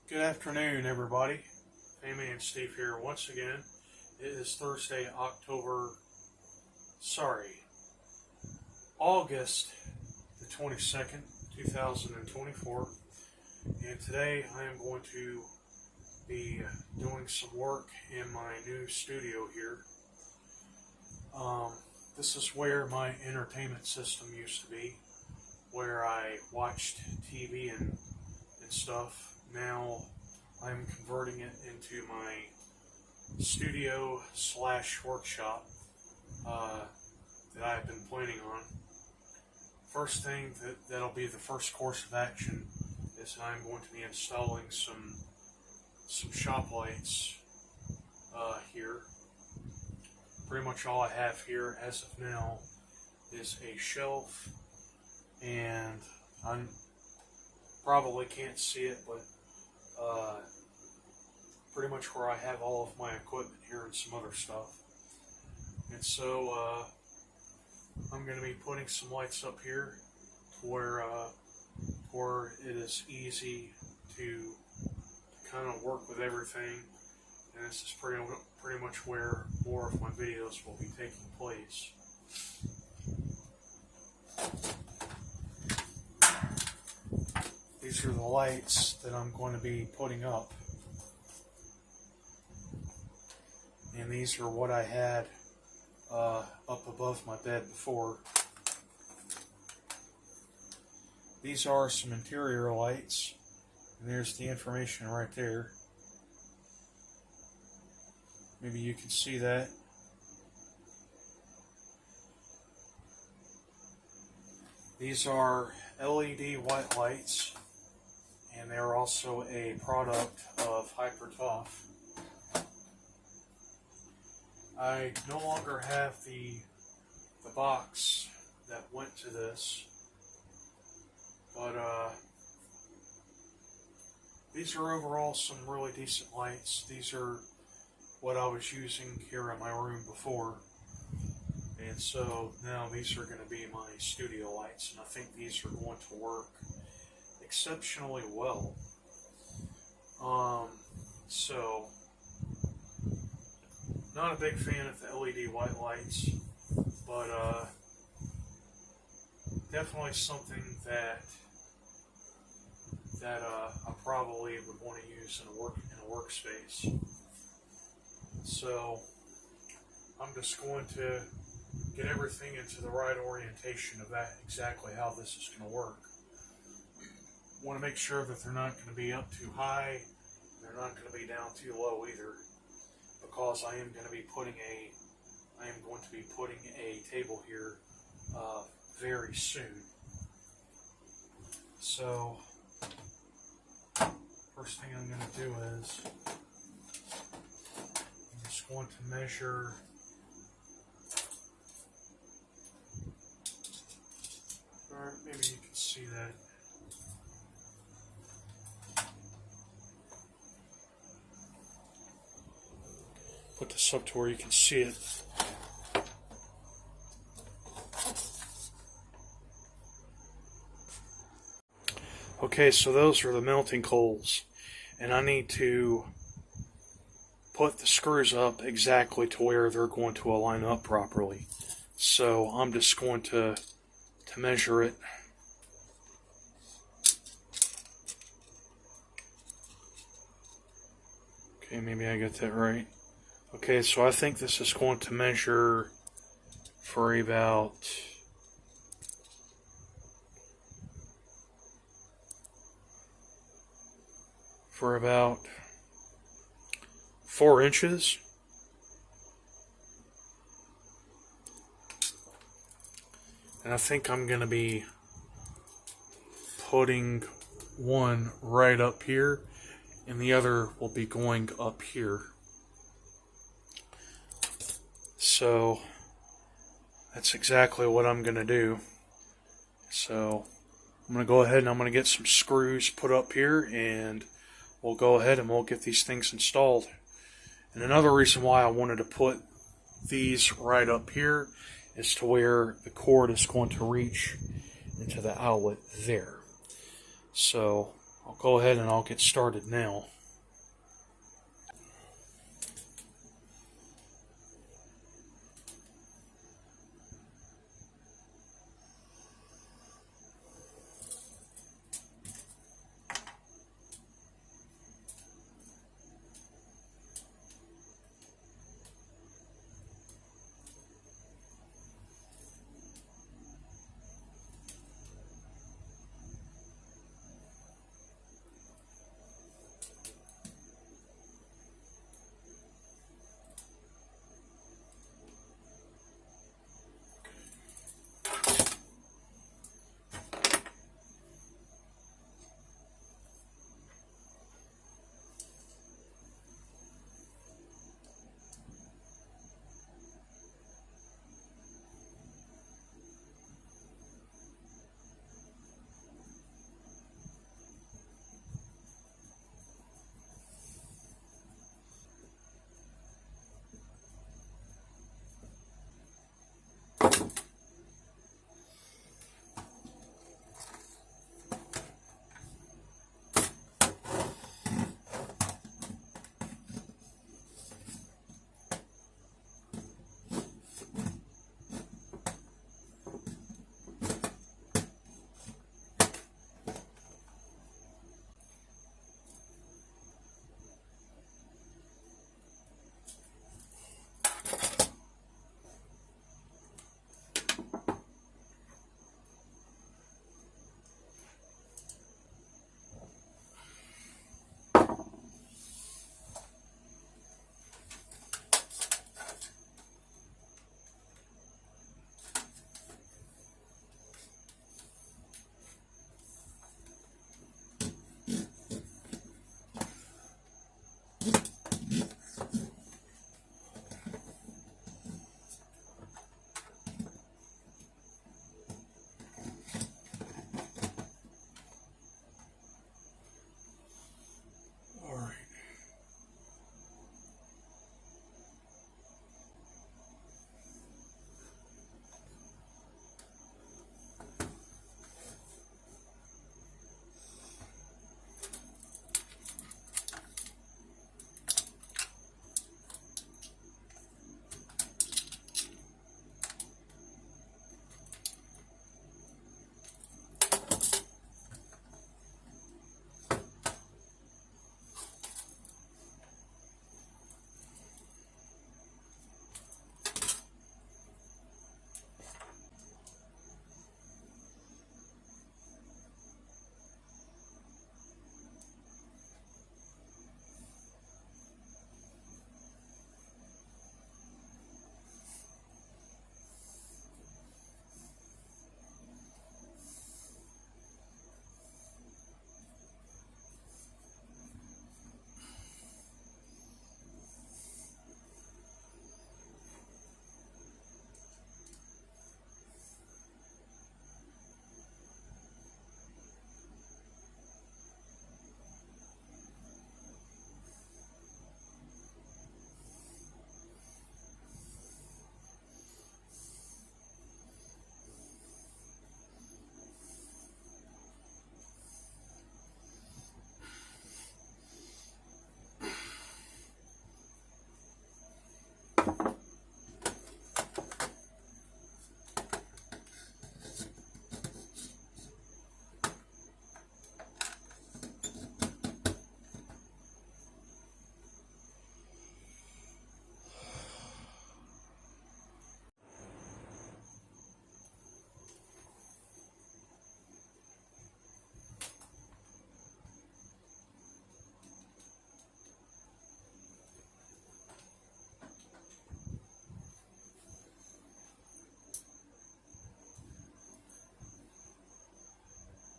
Good afternoon, everybody. Amy and Steve here once again. It is Thursday, August the 22nd, 2024. And today I am going to be doing some work in my new studio here. This is where my entertainment system used to be, where I watched TV and stuff. Now I'm converting it into my studio / workshop that I've been planning on. First thing that'll be the first course of action is I'm going to be installing some shop lights here. Pretty much all I have here as of now is a shelf, and I probably can't see it, but pretty much where I have all of my equipment here and some other stuff. And so I'm going to be putting some lights up here to where it is easy to kind of work with everything. And this is pretty much where more of my videos will be taking place. These are the lights that I'm going to be putting up. And these are what I had up above my bed before. These are some interior lights, and there's the information right there. Maybe you can see that. These are LED white lights, and they're also a product of Hypertoff. I no longer have the box that went to this, but these are overall some really decent lights. These are what I was using here in my room before, and so now these are going to be my studio lights, and I think these are going to work exceptionally well. So not a big fan of the LED white lights, but definitely something that I probably would want to use in a workspace. So I'm just going to get everything into the right orientation of that, exactly how this is going to work. Want to make sure that they're not going to be up too high, they're not going to be down too low either, because I am going to be putting a table here very soon. So first thing I'm going to do is I'm just going to measure maybe you can see that. Put this up to where you can see it. Okay, so those are the melting coals, and I need to put the screws up exactly to where they're going to align up properly. So I'm just going to measure it. Okay, maybe I got that right. Okay, so I think this is going to measure for about about 4 inches. And I think I'm going to be putting one right up here, and the other will be going up here. So that's exactly what I'm going to do. So I'm going to go ahead and I'm going to get some screws put up here, and we'll go ahead and we'll get these things installed. And another reason why I wanted to put these right up here is to where the cord is going to reach into the outlet there. So I'll go ahead and I'll get started now.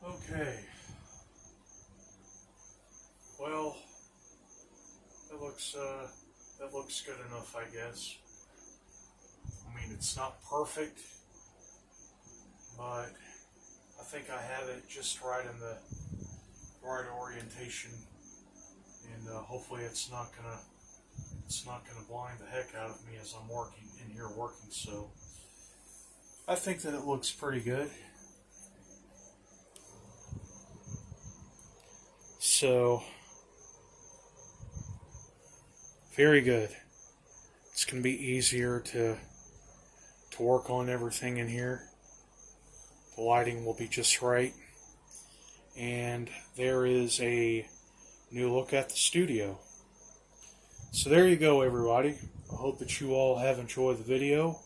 Okay. Well, that looks good enough, I guess. I mean, it's not perfect, but I think I have it just right in the right orientation, and hopefully it's not gonna blind the heck out of me as I'm working in here working. So I think that it looks pretty good. So, very good. It's going to be easier to work on everything in here. The lighting will be just right. And there is a new look at the studio. So there you go, everybody. I hope that you all have enjoyed the video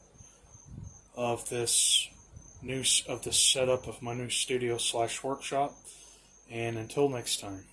of this setup of my new studio / workshop. And until next time.